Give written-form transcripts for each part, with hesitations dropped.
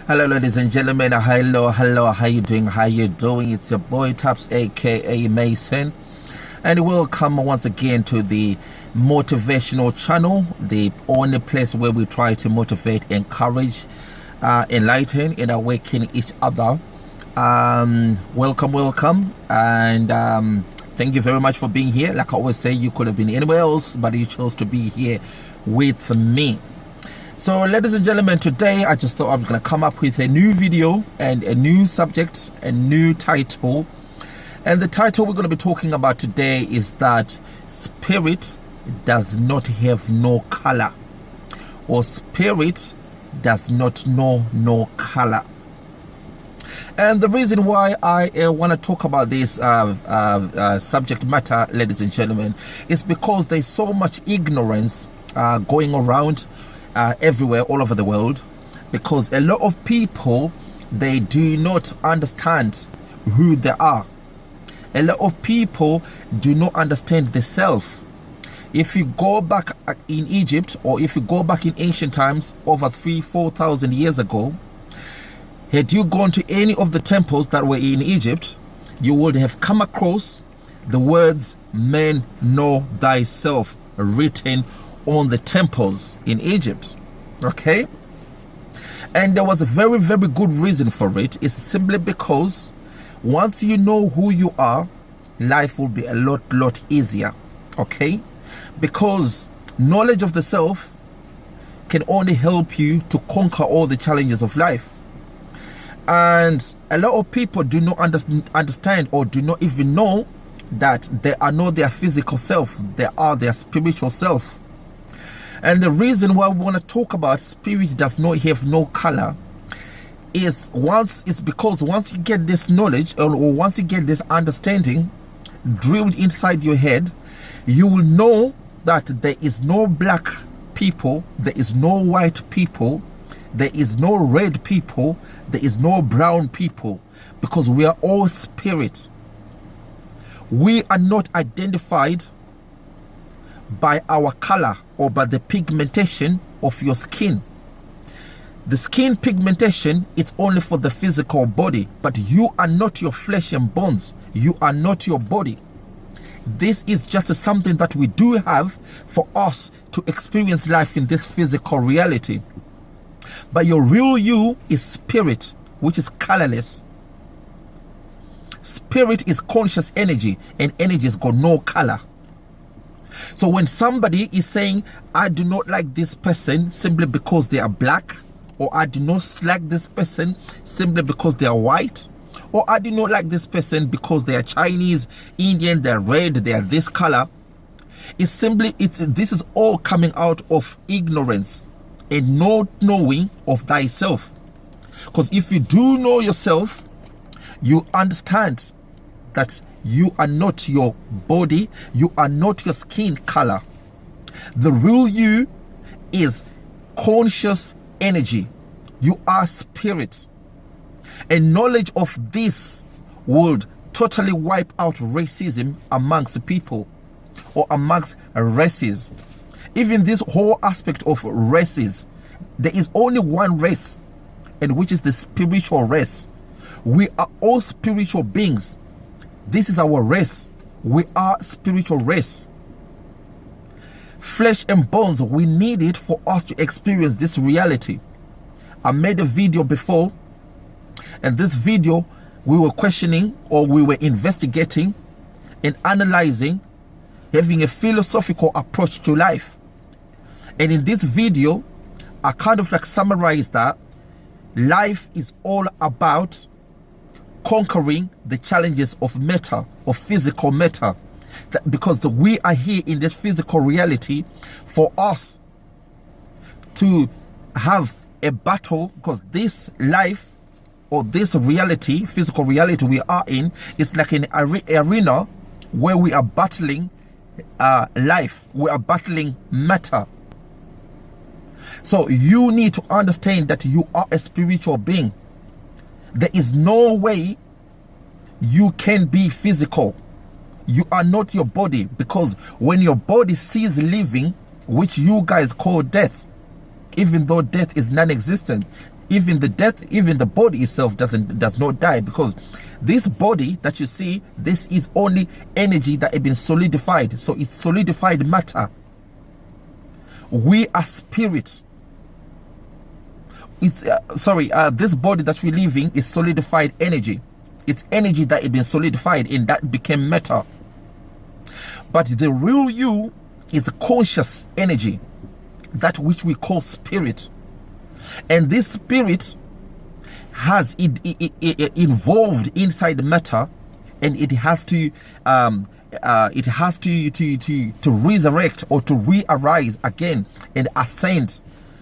Hello ladies and gentlemen, hello, how you doing? It's your boy Taps aka Mason, and welcome once again to the motivational channel, the only place where we try to motivate, encourage, enlighten and awaken each other. Welcome, and thank you very much for being here. Like I always say, you could have been anywhere else, but you chose to be here with me. So ladies and gentlemen, today I just thought I was going to come up with a new video and a new subject, a new title. And the title we're going to be talking about today is that spirit does not have no color, or spirit does not know no color. And the reason why I want to talk about this subject matter, ladies and gentlemen, is because there's so much ignorance going around everywhere, all over the world, because a lot of people, they do not understand who they are. A lot of people do not understand the self. If you go back in Egypt, or if you go back in ancient times, over 3,000-4,000 years ago, had you gone to any of the temples that were in Egypt, you would have come across the words "Man, know thyself" written on the temples in Egypt. Okay, and there was a very good reason for it. It's simply because once you know who you are, life will be a lot easier. Okay, because knowledge of the self can only help you to conquer all the challenges of life. And a lot of people do not understand or do not even know that they are not their physical self, they are their spiritual self. And the reason why we want to talk about spirit does not have no color is because once you get this knowledge, or once you get this understanding drilled inside your head, you will know that there is no black people, there is no white people, there is no red people, there is no brown people, because we are all spirit. We are not identified by our color or by the pigmentation of your skin. The skin pigmentation is only for the physical body, but you are not your flesh and bones. You are not your body. This is just something that we do have for us to experience life in this physical reality. But your real you is spirit, which is colorless. Spirit is conscious energy, and energy has got no color. So when somebody is saying, I do not like this person simply because they are black, or I do not like this person simply because they are white, or I do not like this person because they are Chinese, Indian, they're red, they are this color, this is all coming out of ignorance and not knowing of thyself. Because if you do know yourself, you understand that you are not your body, you are not your skin color. The real you is conscious energy. You are spirit. And knowledge of this would totally wipe out racism amongst people, or amongst races. Even this whole aspect of races, there is only one race, and which is the spiritual race. We are all spiritual beings. This is our race. We are spiritual race. Flesh and bones, we need it for us to experience this reality. I made a video before, and this video we were questioning, or we were investigating and analyzing, having a philosophical approach to life. And in this video, I kind of like summarized that life is all about conquering the challenges of matter, of physical matter, because we are here in this physical reality for us to have a battle, because this life, or this reality, physical reality we are in, is like an arena where we are battling life, we are battling matter. So you need to understand that you are a spiritual being. There is no way you can be physical. You are not your body, because when your body ceases living, which you guys call death, even though death is non-existent, even the body itself does not die, because this body that you see, this is only energy that has been solidified. So it's solidified matter. We are spirit. It's this body that we live in is solidified energy. It's energy that has been solidified and that became matter. But the real you is a conscious energy, that which we call spirit. And this spirit has involved inside matter, and it has to resurrect or to re-arise again and ascend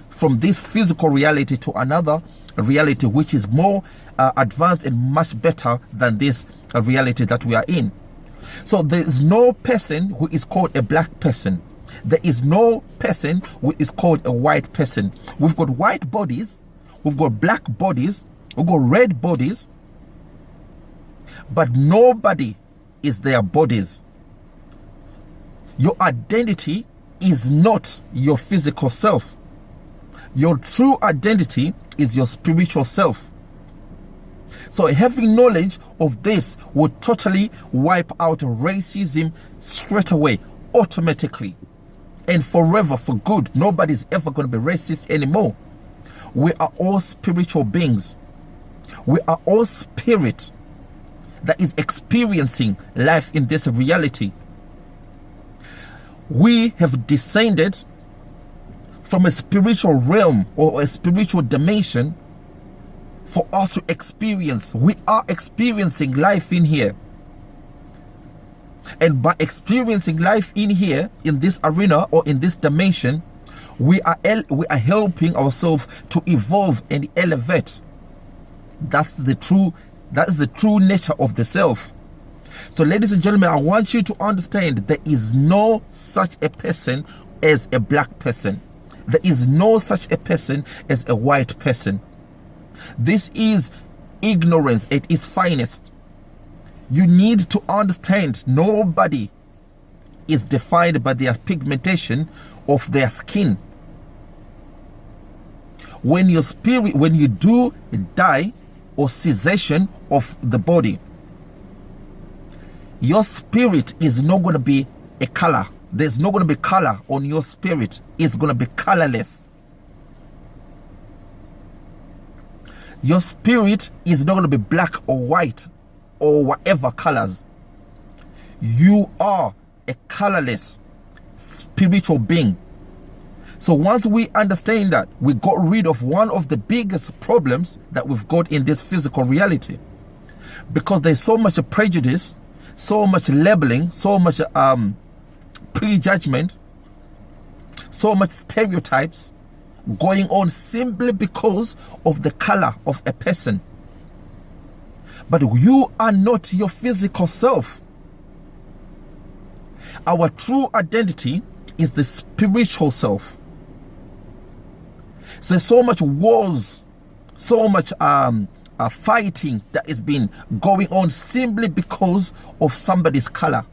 from this physical reality to another reality which is more advanced and much better than this reality that we are in. So there is no person who is called a black person. There is no person who is called a white person. We've got white bodies, we've got black bodies, we've got red bodies, but nobody is their bodies. Your identity is not your physical self. Your true identity is your spiritual self. So having knowledge of this would totally wipe out racism straight away, automatically, and forever, for good. Nobody's ever going to be racist anymore. We are all spiritual beings. We are all spirit that is experiencing life in this reality. We have descended from a spiritual realm or a spiritual dimension for us to experience. We are experiencing life in here. And by experiencing life in here, in this arena or in this dimension, we are helping ourselves to evolve and elevate. That's the true nature of the self. So ladies and gentlemen, I want you to understand there is no such a person as a black person. There is no such a person as a white person. This is ignorance at its finest. You need to understand nobody is defined by their pigmentation of their skin. When you do die or cessation of the body, your spirit is not going to be a color. There's not going to be color on your spirit. It's going to be colorless. Your spirit is not going to be black or white or whatever colors. You are a colorless spiritual being. So once we understand that, we got rid of one of the biggest problems that we've got in this physical reality. Because there's so much prejudice, so much labeling, so much prejudgment, so much stereotypes going on simply because of the color of a person. But you are not your physical self. Our true identity is the spiritual self. So there's so much wars, so much fighting that has been going on simply because of somebody's color.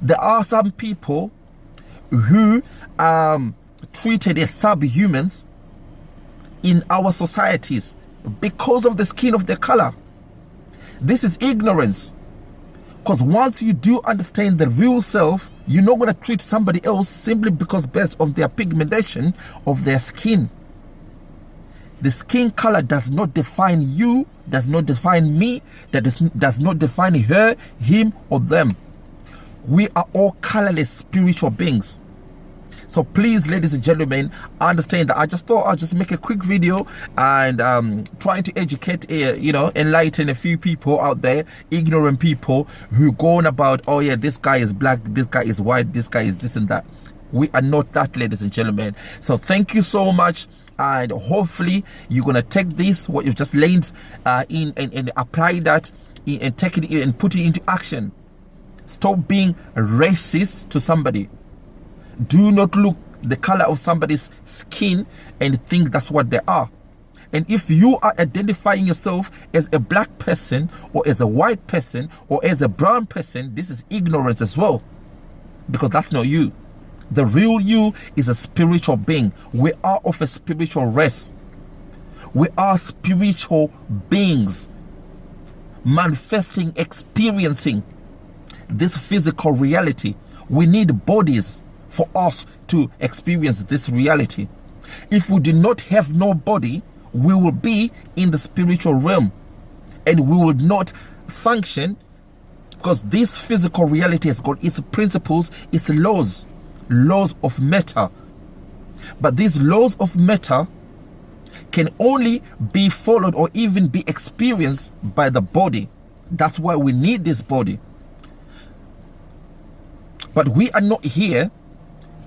There are some people who treated as subhumans in our societies because of the skin of their color. This is ignorance. Because once you do understand the real self, you're not going to treat somebody else simply because based on their pigmentation of their skin. The skin color does not define you, does not define me, that does not define her, him, or them. We are all colorless spiritual beings. So please, ladies and gentlemen, understand that I just thought I'll just make a quick video and trying to educate, enlighten a few people out there, ignorant people who go on about, oh yeah, this guy is black, this guy is white, this guy is this and that. We are not that, ladies and gentlemen. So thank you so much. And hopefully you're going to take this, what you've just learned in and apply that and take it and put it into action. Stop being racist to somebody. Do not look the color of somebody's skin and think that's what they are. And if you are identifying yourself as a black person or as a white person or as a brown person, this is ignorance as well, because that's not you. The real you is a spiritual being. We are of a spiritual race. We are spiritual beings manifesting, experiencing this physical reality. We need bodies for us to experience this reality. If we do not have no body, we will be in the spiritual realm and we will not function, because this physical reality has got its principles, its laws of matter. But these laws of matter can only be followed or even be experienced by the body. That's why we need this body. But we are not here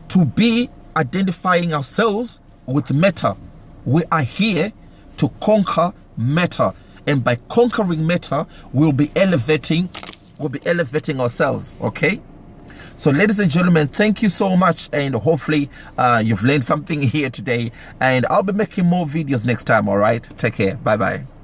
to be identifying ourselves with matter. We are here to conquer matter. And by conquering matter, we'll be elevating ourselves, okay? So ladies and gentlemen, thank you so much, and hopefully you've learned something here today, and I'll be making more videos next time. All right, take care. Bye bye.